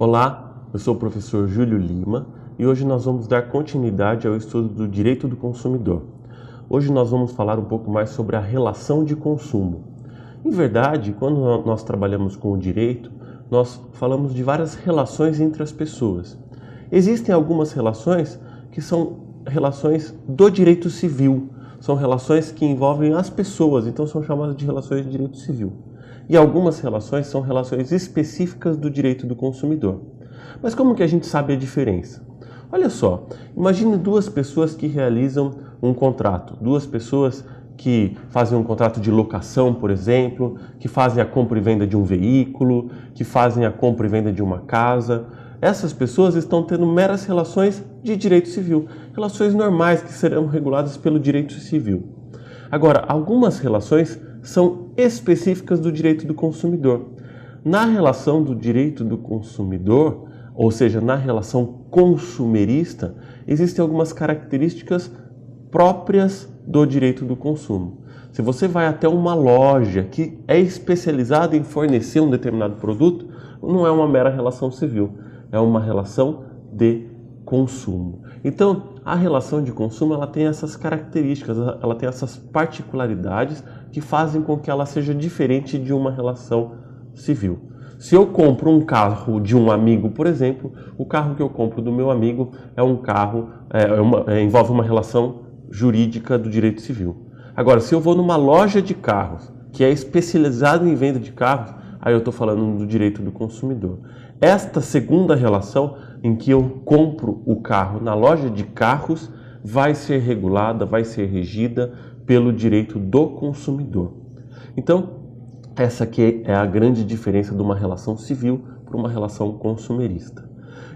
Olá, eu sou o professor Júlio Lima e hoje nós vamos dar continuidade ao estudo do direito do consumidor. Hoje nós vamos falar um pouco mais sobre a relação de consumo. Em verdade, quando nós trabalhamos com o direito, nós falamos de várias relações entre as pessoas. Existem algumas relações que são relações do direito civil, são relações que envolvem as pessoas, então são chamadas de relações de direito civil. E algumas relações são relações específicas do direito do consumidor. Mas como que a gente sabe a diferença? Olha só, imagine duas pessoas que realizam um contrato, duas pessoas que fazem um contrato de locação, por exemplo, que fazem a compra e venda de um veículo, que fazem a compra e venda de uma casa. Essas pessoas estão tendo meras relações de direito civil, relações normais que serão reguladas pelo direito civil. Agora, algumas relações são específicas do direito do consumidor. Na relação do direito do consumidor, ou seja, na relação consumerista, existem algumas características próprias do direito do consumo. Se você vai até uma loja que é especializada em fornecer um determinado produto, não é uma mera relação civil, é uma relação de consumo. Então, a relação de consumo ela tem essas características, ela tem essas particularidades que fazem com que ela seja diferente de uma relação civil. Se eu compro um carro de um amigo, por exemplo, o carro que eu compro do meu amigo é um carro, envolve uma relação jurídica do direito civil. Agora, se eu vou numa loja de carros que é especializada em venda de carros, aí eu estou falando do direito do consumidor. Esta segunda relação, em que eu compro o carro na loja de carros, vai ser regulada, vai ser regida pelo direito do consumidor. Então, essa aqui é a grande diferença de uma relação civil para uma relação consumerista.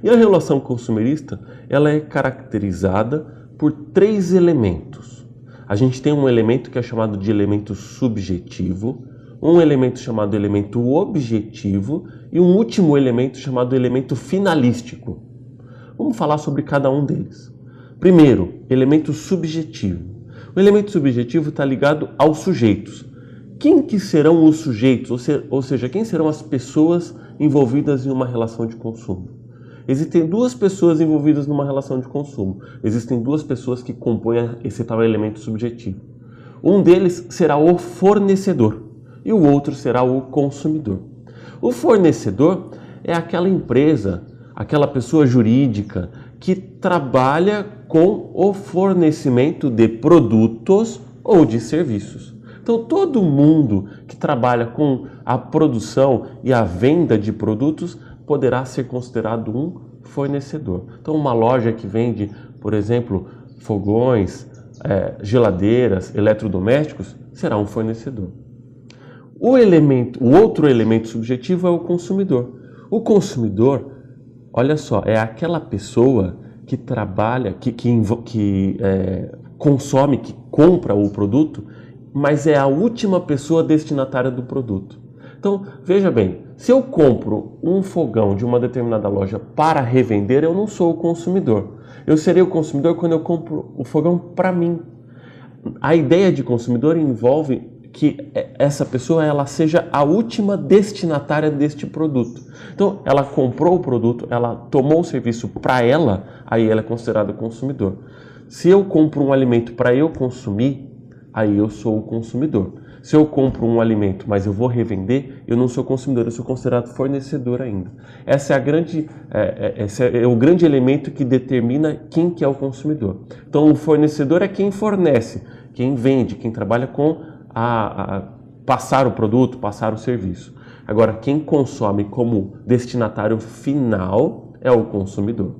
E a relação consumerista, ela é caracterizada por três elementos. A gente tem um elemento que é chamado de elemento subjetivo, um elemento chamado elemento objetivo e um último elemento chamado elemento finalístico. Vamos falar sobre cada um deles. Primeiro, elemento subjetivo. O elemento subjetivo está ligado aos sujeitos. Quem que serão os sujeitos, ou seja, quem serão as pessoas envolvidas em uma relação de consumo? Existem duas pessoas envolvidas numa relação de consumo. Existem duas pessoas que compõem esse tal elemento subjetivo. Um deles será o fornecedor e o outro será o consumidor. O fornecedor é aquela empresa, aquela pessoa jurídica que trabalha com o fornecimento de produtos ou de serviços. Então, todo mundo que trabalha com a produção e a venda de produtos poderá ser considerado um fornecedor. Então, uma loja que vende, por exemplo, fogões, geladeiras, eletrodomésticos, será um fornecedor. O outro elemento subjetivo é o consumidor. O consumidor, olha só, é aquela pessoa que trabalha, que consome, que compra o produto, mas é a última pessoa destinatária do produto. Então, veja bem, se eu compro um fogão de uma determinada loja para revender, eu não sou o consumidor. Eu serei o consumidor quando eu compro o fogão para mim. A ideia de consumidor envolve que essa pessoa ela seja a última destinatária deste produto. Então, ela comprou o produto, ela tomou o serviço para ela, aí ela é considerada consumidor. Se eu compro um alimento para eu consumir, aí eu sou o consumidor. Se eu compro um alimento, mas eu vou revender, eu não sou consumidor, eu sou considerado fornecedor ainda. Esse é o grande elemento que determina quem que é o consumidor. Então, o fornecedor é quem fornece, quem vende, quem trabalha com passar o produto, passar o serviço. Agora, quem consome como destinatário final é o consumidor.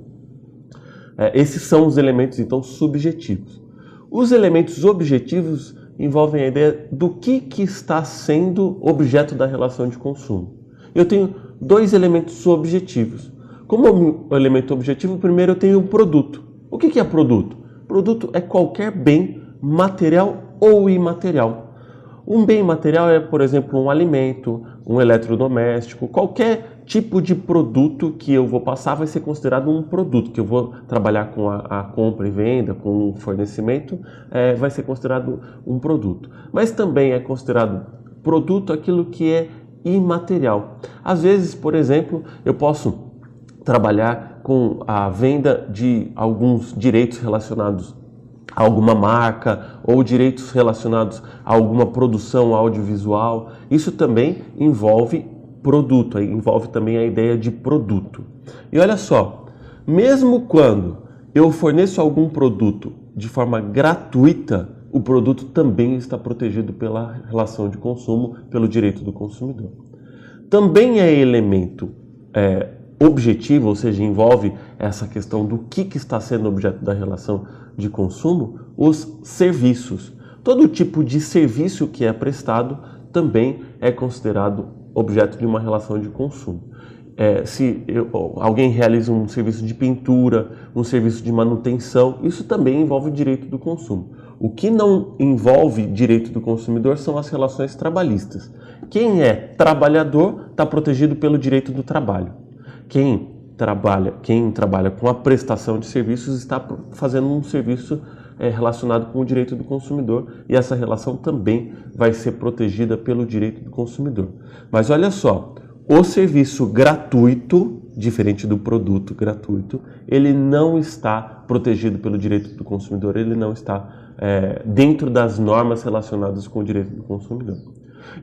Esses são os elementos, então, subjetivos. Os elementos objetivos envolvem a ideia do que está sendo objeto da relação de consumo. Eu tenho dois elementos objetivos. Como elemento objetivo, primeiro eu tenho o produto. O que é produto? Produto é qualquer bem material ou imaterial. Um bem material é, por exemplo, um alimento, um eletrodoméstico, qualquer tipo de produto que eu vou passar vai ser considerado um produto, que eu vou trabalhar com a compra e venda, com o fornecimento, vai ser considerado um produto. Mas também é considerado produto aquilo que é imaterial. Às vezes, por exemplo, eu posso trabalhar com a venda de alguns direitos relacionados a alguma marca ou direitos relacionados a alguma produção audiovisual. Isso também envolve produto, envolve também a ideia de produto. E olha só, mesmo quando eu forneço algum produto de forma gratuita, o produto também está protegido pela relação de consumo, pelo direito do consumidor. Também é elemento objetivo, ou seja, envolve essa questão do que está sendo objeto da relação de consumo, os serviços. Todo tipo de serviço que é prestado também é considerado objeto de uma relação de consumo. Se alguém realiza um serviço de pintura, um serviço de manutenção, isso também envolve o direito do consumo. O que não envolve direito do consumidor são as relações trabalhistas. Quem é trabalhador está protegido pelo direito do trabalho. Quem trabalha com a prestação de serviços está fazendo um serviço relacionado com o direito do consumidor, e essa relação também vai ser protegida pelo direito do consumidor. Mas olha só, o serviço gratuito, diferente do produto gratuito, ele não está protegido pelo direito do consumidor, ele não está dentro das normas relacionadas com o direito do consumidor.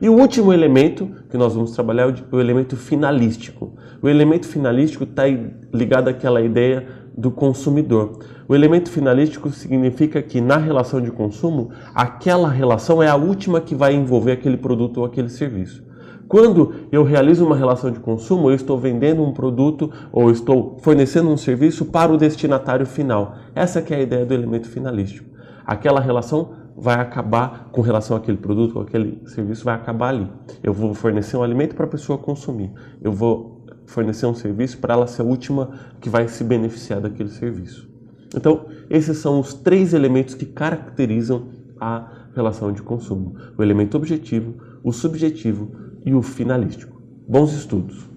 E o último elemento que nós vamos trabalhar é o elemento finalístico. O elemento finalístico está ligado àquela ideia do consumidor. O elemento finalístico significa que na relação de consumo, aquela relação é a última que vai envolver aquele produto ou aquele serviço. Quando eu realizo uma relação de consumo, eu estou vendendo um produto ou estou fornecendo um serviço para o destinatário final. Essa que é a ideia do elemento finalístico. Aquela relação vai acabar com relação àquele produto ou aquele serviço, vai acabar ali. Eu vou fornecer um alimento para a pessoa consumir. Eu vou fornecer um serviço para ela ser a última que vai se beneficiar daquele serviço. Então, esses são os 3 elementos que caracterizam a relação de consumo: o elemento objetivo, o subjetivo e o finalístico. Bons estudos!